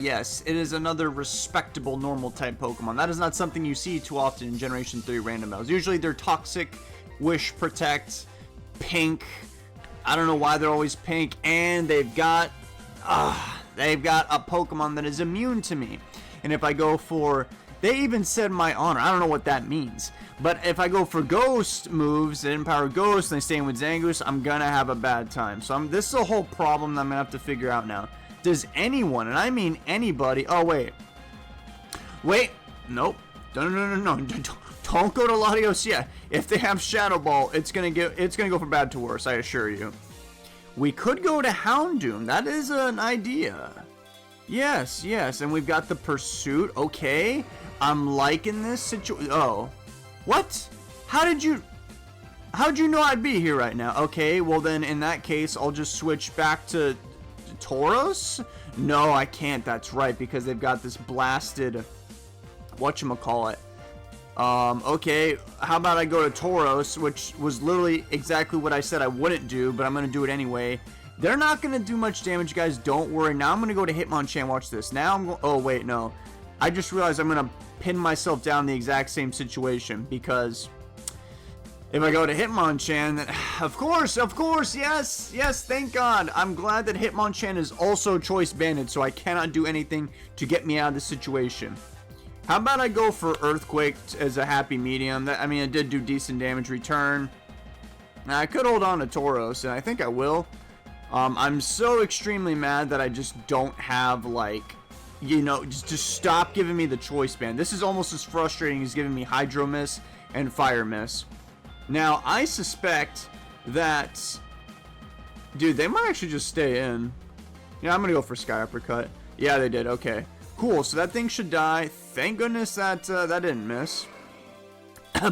Yes, it is another respectable normal type Pokemon. That is not something you see too often in Generation 3 random battles. Usually they're Toxic, Wish, Protect, Pink. I don't know why they're always pink. And they've got a Pokemon that is immune to me. And if I go for... They even said my honor. I don't know what that means. But if I go for Ghost moves that empower Ghost and I stay in with Zangoose, I'm going to have a bad time. So this is a whole problem that I'm going to have to figure out now. Does anyone, and I mean anybody... Oh, wait. Wait. Nope. No. Don't go to Latios yet. If they have Shadow Ball, it's gonna go from bad to worse, I assure you. We could go to Houndoom. That is an idea. Yes. And we've got the Pursuit. Okay. I'm liking this situation. Oh. What? How'd you know I'd be here right now? Okay, well then in that case, I'll just switch back to Tauros? No, I can't. That's right, because they've got this blasted whatchamacallit. Okay, how about I go to Tauros, which was literally exactly what I said I wouldn't do, but I'm going to do it anyway. They're not going to do much damage, guys. Don't worry. Now I'm going to go to Hitmonchan. Watch this. Now I'm going... Oh, wait, no. I just realized I'm going to pin myself down in the exact same situation, because... If I go to Hitmonchan, then, of course, yes, thank God. I'm glad that Hitmonchan is also choice banded, so I cannot do anything to get me out of this situation. How about I go for Earthquake as a happy medium? I mean, it did do decent damage return. Now, I could hold on to Tauros, and I think I will. I'm so extremely mad that I just don't have, like, you know, just stop giving me the choice band. This is almost as frustrating as giving me Hydro Miss and Fire Miss. Now, I suspect that... Dude, they might actually just stay in. Yeah, I'm going to go for Sky Uppercut. Yeah, they did. Okay. Cool. So that thing should die. Thank goodness that that didn't miss.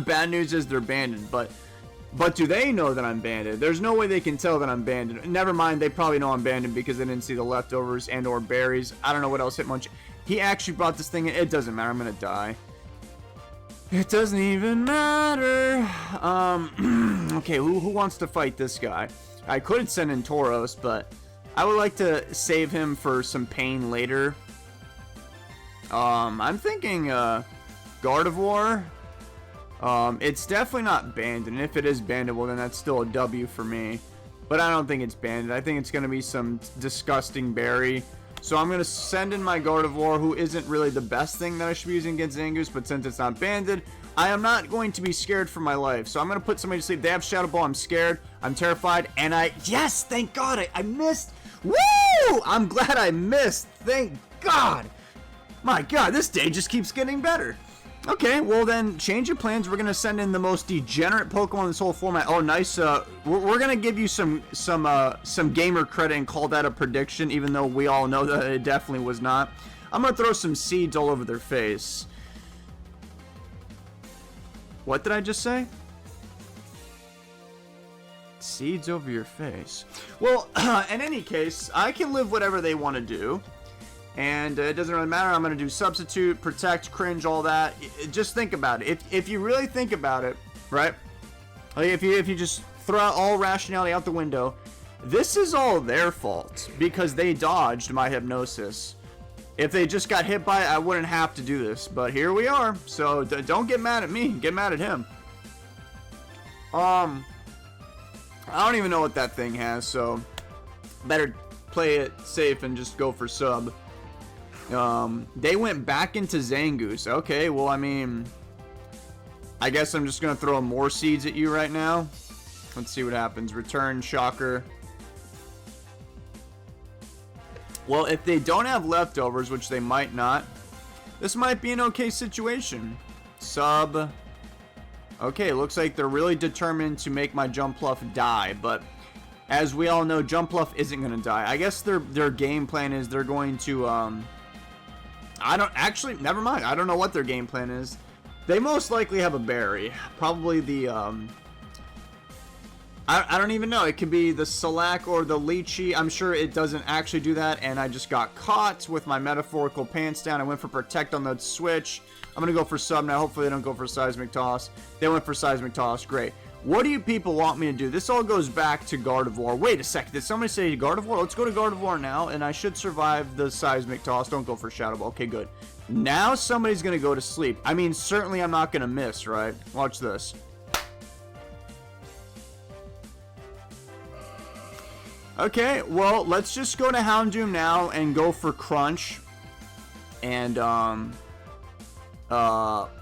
Bad news is they're banded, but do they know that I'm banded? There's no way they can tell that I'm banded. Never mind, they probably know I'm banded because they didn't see the leftovers and or berries. I don't know what else Hitmonchan... He actually brought this thing in. It doesn't matter. I'm going to die. It doesn't even matter. Okay, who wants to fight this guy? I could send in Tauros, but I would like to save him for some pain later. I'm thinking Gardevoir. It's definitely not banded, and if it is banded, well then that's still a W for me. But I don't think it's banded. I think it's going to be some disgusting berry. So I'm going to send in my Gardevoir, who isn't really the best thing that I should be using against Zangoose, but since it's not banded, I am not going to be scared for my life. So I'm going to put somebody to sleep. They have Shadow Ball. I'm scared. I'm terrified. And yes, thank God. I missed. Woo! I'm glad I missed. Thank God. My God, this day just keeps getting better. Okay, well then, change of plans. We're going to send in the most degenerate Pokemon in this whole format. Oh, nice. We're going to give you some gamer credit and call that a prediction, even though we all know that it definitely was not. I'm going to throw some seeds all over their face. What did I just say? Seeds over your face. Well, in any case, I can live whatever they want to do. And it doesn't really matter. I'm going to do Substitute, Protect, Cringe, all that. Just think about it. If you really think about it, right? Like if you just throw out all rationality out the window, this is all their fault because they dodged my Hypnosis. If they just got hit by it, I wouldn't have to do this. But here we are. So don't get mad at me. Get mad at him. I don't even know what that thing has, so better play it safe and just go for sub. They went back into Zangoose. Okay, well, I mean, I guess I'm just going to throw more seeds at you right now. Let's see what happens. Return, Shocker. Well, if they don't have leftovers, which they might not, this might be an okay situation. Sub. Okay, looks like they're really determined to make my Jumpluff die, but as we all know, Jumpluff isn't going to die. I guess their game plan is they're going to, never mind. I don't know what their game plan is. They most likely have a berry. Probably the, I don't even know. It could be the Slack or the Leechy. I'm sure it doesn't actually do that, and I just got caught with my metaphorical pants down. I went for Protect on the switch. I'm going to go for sub now. Hopefully they don't go for Seismic Toss. They went for Seismic Toss. Great. What do you people want me to do? This all goes back to Gardevoir. Wait a second. Did somebody say Gardevoir? Let's go to Gardevoir now, and I should survive the Seismic toss. Don't go for Shadow Ball. Okay, good. Now somebody's going to go to sleep. I mean, certainly I'm not going to miss, right? Watch this. Okay, well, let's just go to Houndoom now and go for Crunch. And,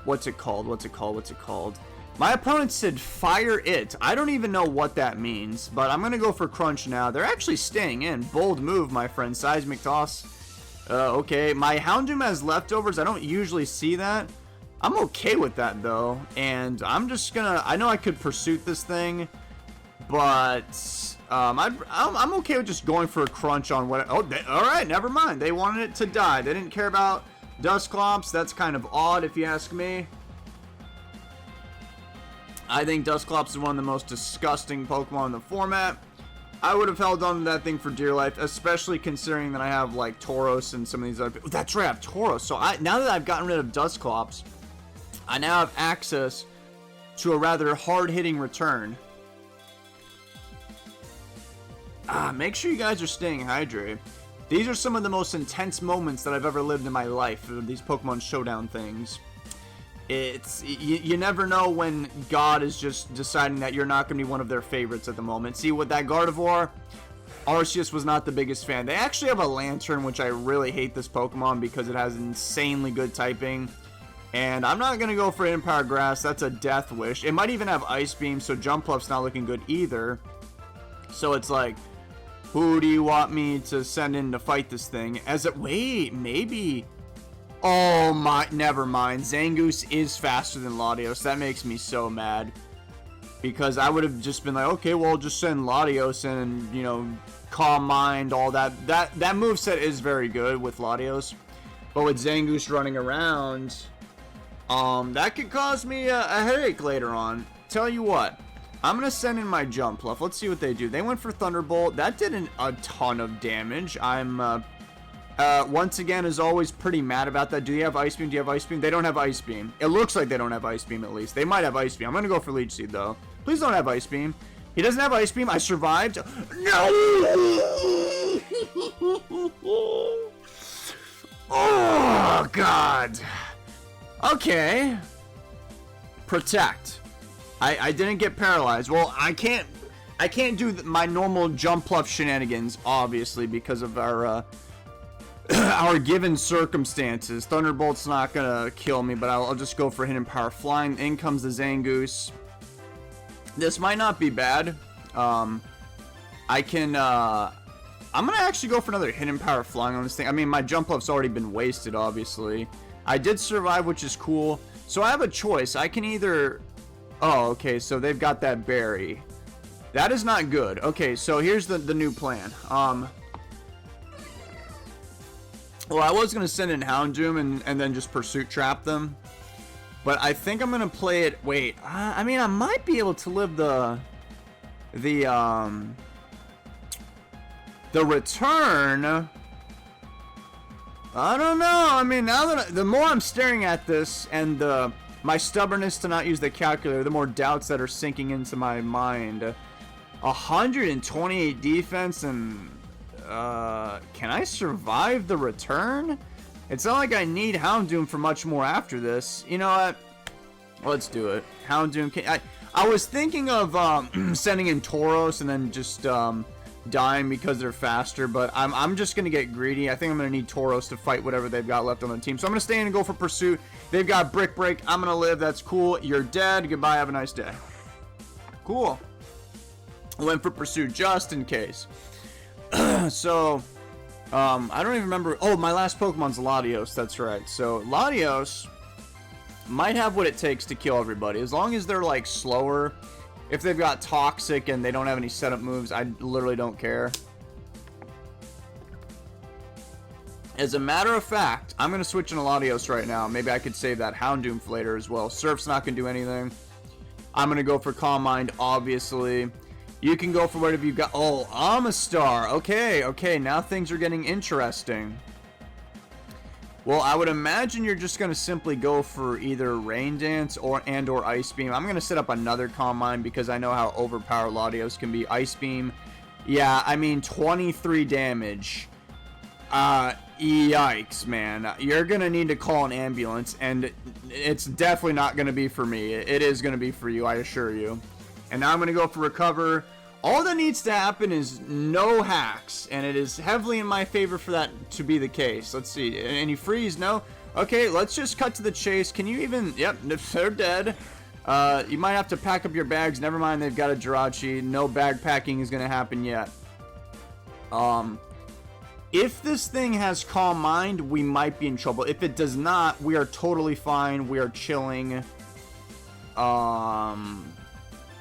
what's it called? My opponent said Fire It. I don't even know what that means, but I'm going to go for Crunch now. They're actually staying in. Bold move, my friend. Seismic Toss. Okay, my Houndoom has leftovers. I don't usually see that. I'm okay with that, though. And I'm just going to... I know I could Pursuit this thing, but... I'm okay with just going for a Crunch on what... Oh, alright, never mind. They wanted it to die. They didn't care about Dusclops. That's kind of odd, if you ask me. I think Dusclops is one of the most disgusting Pokemon in the format. I would have held on to that thing for dear life, especially considering that I have, like, Tauros and some of these other... That's right, I have Tauros. So now that I've gotten rid of Dusclops, I now have access to a rather hard-hitting return. Make sure you guys are staying hydrated. These are some of the most intense moments that I've ever lived in my life, these Pokemon Showdown things. It's you never know when God is just deciding that you're not going to be one of their favorites at the moment. See, with that Gardevoir, Arceus was not the biggest fan. They actually have a Lanturn, which I really hate this Pokemon because it has insanely good typing. And I'm not going to go for Empire Grass. That's a death wish. It might even have Ice Beam, so Jumpluff's not looking good either. So it's like... Who do you want me to send in to fight this thing? Wait, maybe... Oh my, never mind. Zangoose is faster than Latios. That makes me so mad. Because I would have just been like, okay, well, just send Latios in and, you know, Calm Mind, all that. That moveset is very good with Latios. But with Zangoose running around, that could cause me a headache later on. Tell you what. I'm going to send in my Jumpluff. Let's see what they do. They went for Thunderbolt. That did a ton of damage. I'm, once again, as always, pretty mad about that. Do you have Ice Beam? Do you have Ice Beam? They don't have Ice Beam. It looks like they don't have Ice Beam, at least. They might have Ice Beam. I'm going to go for Leech Seed, though. Please don't have Ice Beam. He doesn't have Ice Beam. I survived. No! Oh, God. Okay. Protect. I didn't get paralyzed. Well, I can't do my normal Jumpluff shenanigans, obviously, because of our our given circumstances. Thunderbolt's not gonna kill me, but I'll just go for Hidden Power Flying. In comes the Zangoose. This might not be bad. I'm gonna actually go for another Hidden Power Flying on this thing. I mean, my Jumpluff's already been wasted, obviously. I did survive, which is cool. So I have a choice. I can either... Oh, okay, so they've got that berry. That is not good. Okay, so here's the new plan. Well, I was going to send in Houndoom and then just Pursuit Trap them. But I think I'm going to play it... Wait, I mean, I might be able to live the return... I don't know. I mean, now that the more I'm staring at this and my stubbornness to not use the calculator, the more doubts that are sinking into my mind. 128 defense and can I survive the return? It's not like I need Houndoom for much more after this. You know what? Let's do it. Houndoom. I was thinking of sending in Tauros and then just dying because they're faster, but I'm just gonna get greedy. I think I'm gonna need Tauros to fight whatever they've got left on the team. So I'm gonna stay in and go for Pursuit. They've got Brick Break. I'm gonna live. That's cool. You're dead. Goodbye. Have a nice day. Cool. I went for Pursuit just in case. So I don't even remember. Oh, my last Pokemon's Latios. That's right. So Latios might have what it takes to kill everybody, as long as they're like slower. If they've got Toxic and they don't have any setup moves, I literally don't care. As a matter of fact, I'm going to switch into Latios right now. Maybe I could save that Houndoom for later as well. Surf's not going to do anything. I'm going to go for Calm Mind, obviously. You can go for whatever you've got. Oh, Omastar. Okay, okay. Now things are getting interesting. Well, I would imagine you're just going to simply go for either Rain Dance or Ice Beam. I'm going to set up another Calm Mind because I know how overpowered Latios can be. Ice Beam, yeah, I mean, 23 damage. Yikes, man. You're going to need to call an ambulance, and it's definitely not going to be for me. It is going to be for you, I assure you. And now I'm going to go for Recover. All that needs to happen is no hacks, and it is heavily in my favor for that to be the case. Let's see. Any freeze? No? Okay, let's just cut to the chase. Can you even... Yep, they're dead. You might have to pack up your bags. Never mind, they've got a Jirachi. No bag packing is going to happen yet. If this thing has Calm Mind, we might be in trouble. If it does not, we are totally fine. We are chilling.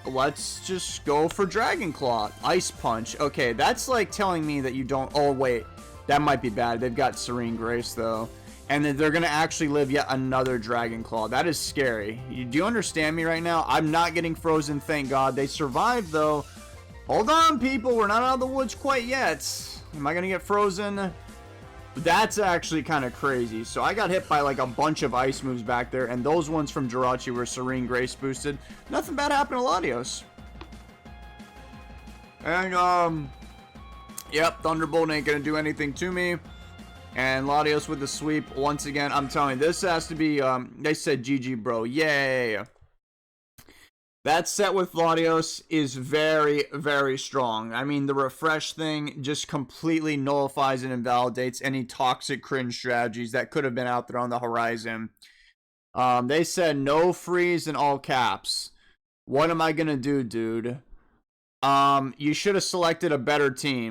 Let's just go for Dragon Claw. Ice Punch. Okay, that's like telling me that you don't... Oh, wait. That might be bad. They've got Serene Grace, though. And then they're going to actually live yet another Dragon Claw. That is scary. Do you understand me right now? I'm not getting frozen, thank God. They survived, though. Hold on, people. We're not out of the woods quite yet. Am I going to get frozen? That's actually kind of crazy. So I got hit by like a bunch of ice moves back there, and those ones from Jirachi were Serene Grace boosted. Nothing bad happened to Latios. And yep, Thunderbolt ain't gonna do anything to me. And Latios with the sweep once again. I'm telling you, this has to be they said GG, bro. Yay. That set with Latios is very, very strong. I mean, the refresh thing just completely nullifies and invalidates any toxic cringe strategies that could have been out there on the horizon. They said no freeze in all caps. What am I going to do, dude? You should have selected a better team.